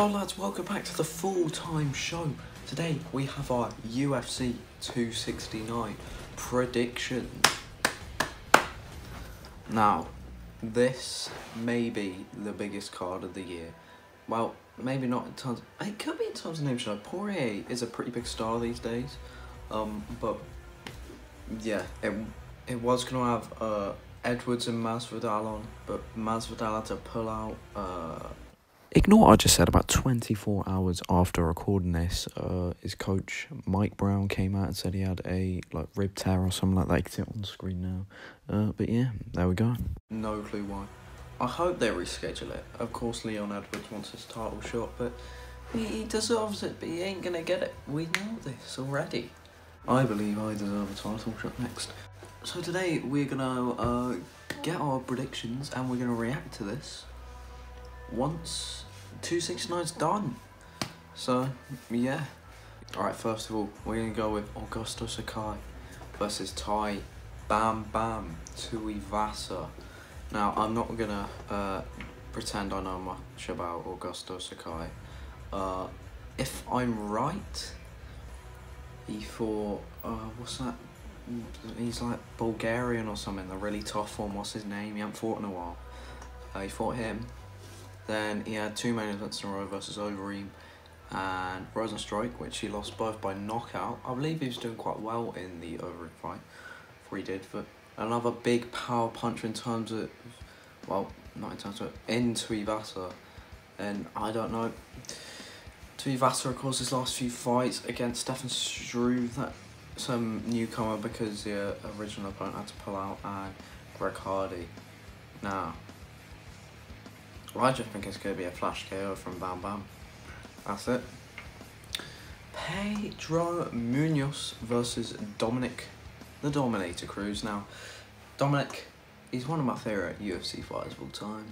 Hello lads, welcome back to the full-time show. Today we have our UFC 269 predictions. Now, this may be the biggest card of the year. Well, maybe not in terms, it could be in terms of name show. Poirier is a pretty big star these days. But yeah, it was going to have Edwards and Masvidal on, but Masvidal had to pull out. Ignore what I just said. About 24 hours after recording this, his coach Mike Brown came out and said he had a rib tear or something like that. You can see it on the screen now. But yeah, there we go. No clue why. I hope they reschedule it. Of course, Leon Edwards wants his title shot, but he deserves it. But he ain't gonna get it. We know this already. I believe I deserve a title shot next. So today we're gonna get our predictions and we're gonna react to this once 269's done. So yeah. Alright, first of all, we're gonna go with Augusto Sakai versus Tai Bam Bam Tuivasa. Now, I'm not gonna pretend I know much about Augusto Sakai. If I'm right, he fought what's that? He's like Bulgarian or something, the really tough one. What's his name? He hasn't fought in a while. He fought him. Then he had two main events in a row versus Overeem and Rosenstrike, which he lost both by knockout. I believe he was doing quite well in the Overeem fight, before he did. But another big power punch in terms of, well, not in terms of, in Tuivasa. And I don't know. Tuivasa, of course, his last few fights against Stefan Struve, that some newcomer because the original opponent had to pull out, and Greg Hardy. Now, I just think it's going to be a flash KO from Bam Bam. That's it. Pedro Munoz versus Dominic the Dominator Cruz. Now, Dominic, he's one of my favourite UFC fighters of all time.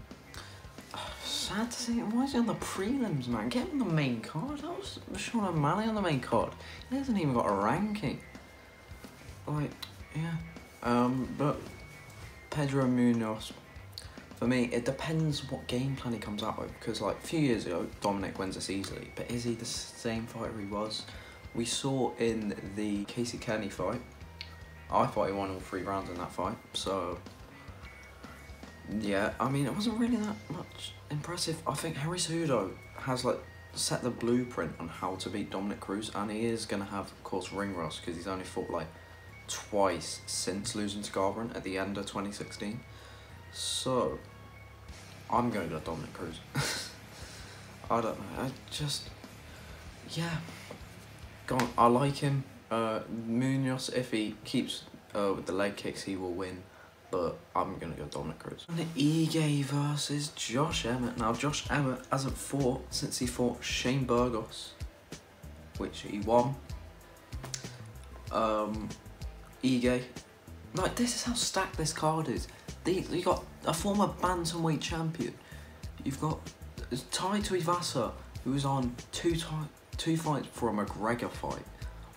Sad to see him. Why is he on the prelims, man? Get him on the main card. That was Sean O'Malley on the main card. He hasn't even got a ranking. Like, yeah. But Pedro Munoz, for me, it depends what game plan he comes out with. Because, like, a few years ago, Dominic wins this easily. But is he the same fighter he was? We saw in the Casey Kenny fight, I thought he won all 3 rounds in that fight. So, yeah, I mean, it wasn't really that much impressive. I think Henry Cejudo has, like, set the blueprint on how to beat Dominic Cruz. And he is going to have, of course, ring rust. Because he's only fought, like, twice since losing to Garbrandt at the end of 2016. So, I'm going to go Dominic Cruz. I don't know, I just, yeah. Go on, I like him. Munoz, if he keeps with the leg kicks, he will win. But I'm going to go Dominic Cruz. And Ige versus Josh Emmett. Now, Josh Emmett hasn't fought since he fought Shane Burgos, which he won. Ige, like, this is how stacked this card is. You got a former bantamweight champion. You've got Tai Tuivasa, who was on two fights for a McGregor fight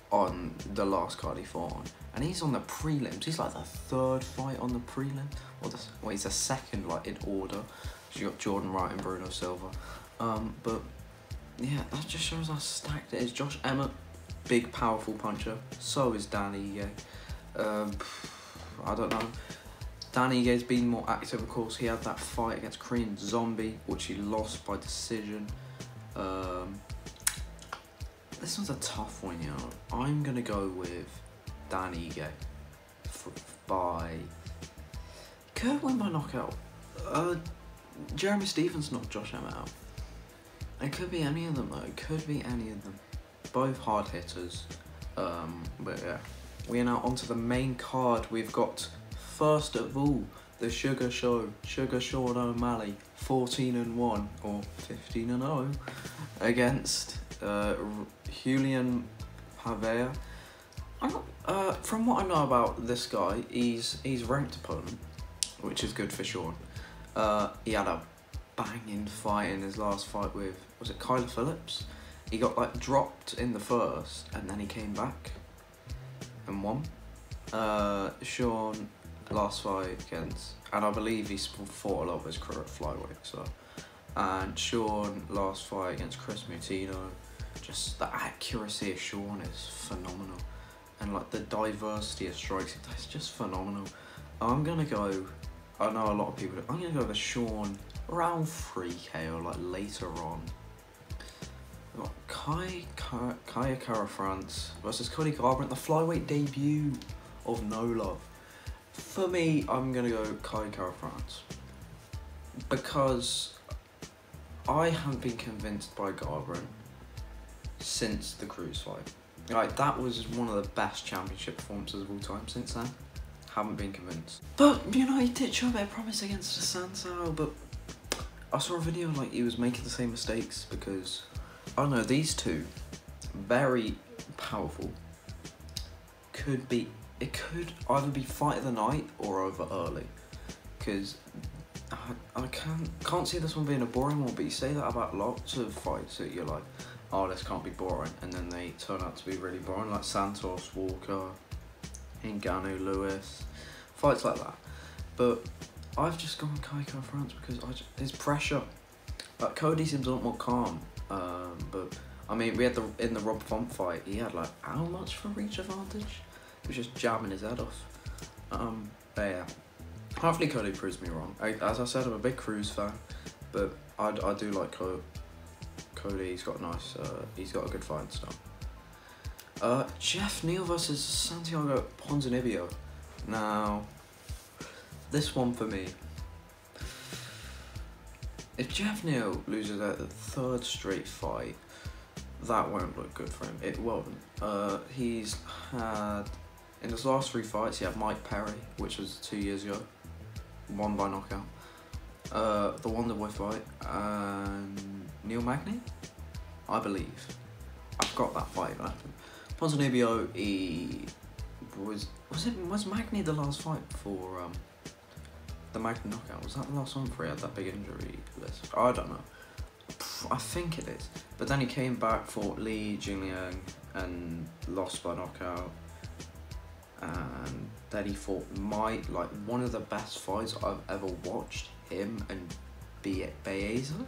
on the last card he fought on, and he's on the prelims. He's like the 3rd fight on the prelim, or he's the 2nd, like, in order. So you got Jordan Wright and Bruno Silva. But yeah, that just shows how stacked it is. Josh Emmett, big powerful puncher. So is Dan Ige. I don't know. Dan Ige's been more active, of course. He had that fight against Korean Zombie, which he lost by decision. This one's a tough one, you know. I'm going to go with Dan Ige could win by knockout. Jeremy Stephens knocked Josh Emmett out. It could be any of them, though. It could be any of them. Both hard hitters. But yeah. We are now onto the main card. We've got, first of all, the Sugar Show, Sugar Sean O'Malley, 14-1 or 15-0 against Julian Pavea. From what I know about this guy, he's ranked opponent, which is good for Sean. He had a banging fight in his last fight with, was it Kyler Phillips? He got, like, dropped in the first, and then he came back and won. Sean, last fight against, and I believe he fought a lot of his career at flyweight, so And Sean, last fight against Chris Mutino, just the accuracy of Sean is phenomenal. And like the diversity of strikes, it's just phenomenal. I'm gonna go, I know a lot of people, I'm gonna go with Sean round 3 KO, like later on. We've got Kaya Kara-France versus Cody Garbrandt, the flyweight debut of No Love. For me, I'm gonna go Kaya Kara-France because I haven't been convinced by Garbrandt since the Cruz fight. Like, that was one of the best championship performances of all time since then. Haven't been convinced. But, you know, he did show a bit of promise against Sansao, but I saw a video like he was making the same mistakes because, I don't know, these two, very powerful, it could either be fight of the night or over early. Because I can't see this one being a boring one, but you say that about lots of fights that you're like, oh, this can't be boring, and then they turn out to be really boring, like Santos, Walker, Ngannou, Lewis, fights like that. But I've just gone Kaya Kara-France because his pressure. Like, Cody seems a lot more calm, but I mean, we had in the Rob Font fight, he had like how much for reach advantage? He was just jamming his head off. But yeah, hopefully Cody proves me wrong. As I said, I'm a big Cruz fan, but I do like Cody. He's got he's got a good fighting style. Jeff Neal versus Santiago Ponzinibbio. Now, this one for me. If Jeff Neal loses at the 3rd straight fight, that won't look good for him. It won't. He's had, in his last 3 fights, he had Mike Perry, which was 2 years ago, won by knockout. The Wonderboy fight, and Neil Magny, I believe. I've got that fight happened. Ponzinibbio, was Magny the last fight for the Magny knockout? Was that the last one before he had that big injury list? I don't know. I think it is. But then he came back, fought Li Jingliang and lost by knockout. And then he fought one of the best fights I've ever watched, him and Baeza.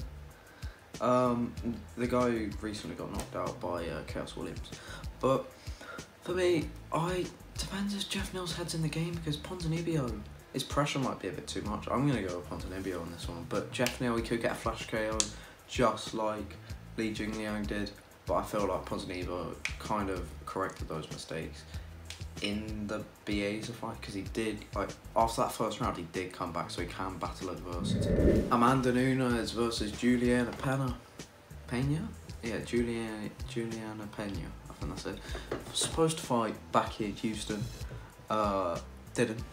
The guy who recently got knocked out by Chaos Williams. But for me, depends if Jeff Neal's head's in the game, because Ponzinibbio, his pressure might be a bit too much. I'm going to go with Ponzinibbio on this one. But Jeff Neal, he could get a flash KO just like Li Jingliang did. But I feel like Ponzinibbio kind of corrected those mistakes in the Baeza fight, because he did, like, after that first round, he did come back, so he can battle adversity. Amanda Nunes versus Juliana Pena? Yeah, Juliana Pena, I think that's it. Supposed to fight back here in Houston, didn't.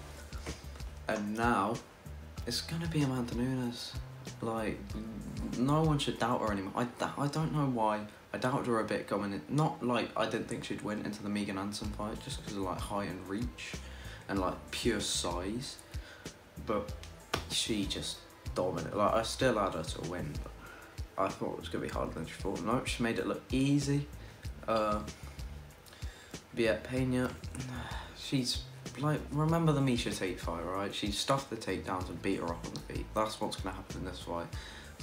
And now, it's gonna be Amanda Nunes. Like, no one should doubt her anymore. I don't know why. I doubted her a bit going in. Not like I didn't think she'd win into the Megan Anderson fight, just because of like height and reach and like pure size. But she just dominated. Like, I still had her to win, but I thought it was gonna be harder than she thought. No, she made it look easy. But yeah, Pena, she's like, remember the Miesha Tate fight, right? She stuffed the takedowns and beat her up on the feet. That's what's gonna happen in this fight.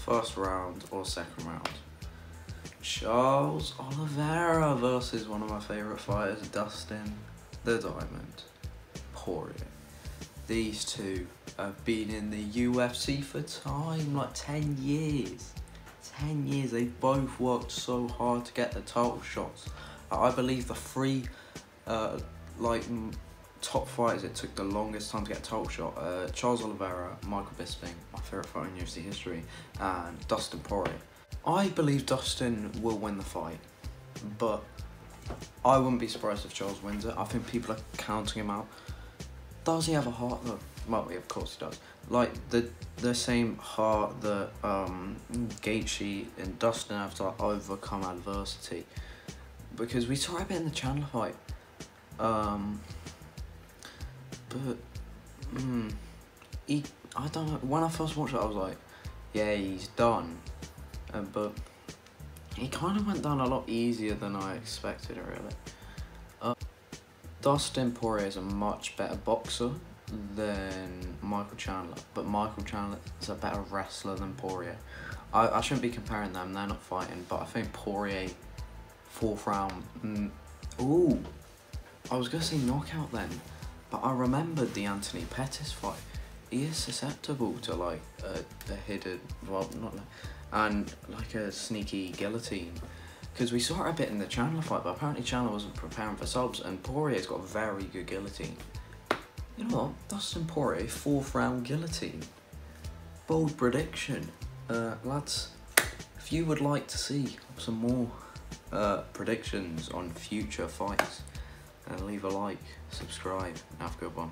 1st round or 2nd round. Charles Oliveira versus one of my favourite fighters, Dustin the Diamond Poirier. These two have been in the UFC for time, like 10 years. 10 years, they both worked so hard to get the title shots. I believe the 3 top fighters it took the longest time to get a title shot, Charles Oliveira, Michael Bisping, my favourite fighter in UFC history, and Dustin Poirier. I believe Dustin will win the fight, but I wouldn't be surprised if Charles wins it. I think people are counting him out. Does he have a heart though? Well, yeah, of course he does. Like the same heart that Gaethje and Dustin have to overcome adversity. Because we saw a bit in the Chandler fight. I don't know. When I first watched it, I was like, yeah, he's done. But he kind of went down a lot easier than I expected, really. Dustin Poirier is a much better boxer than Michael Chandler, but Michael Chandler is a better wrestler than Poirier. I shouldn't be comparing them, they're not fighting, but I think Poirier, 4th round, ooh, I was going to say knockout then, but I remembered the Anthony Pettis fight. He is susceptible to like a hidden, well, not, and like a sneaky guillotine. Because we saw it a bit in the Chandler fight, but apparently Chandler wasn't preparing for subs, and Poirier's got a very good guillotine. You know what? Dustin Poirier, 4th round guillotine. Bold prediction. Lads, if you would like to see some more predictions on future fights, leave a like, subscribe, and have a good one.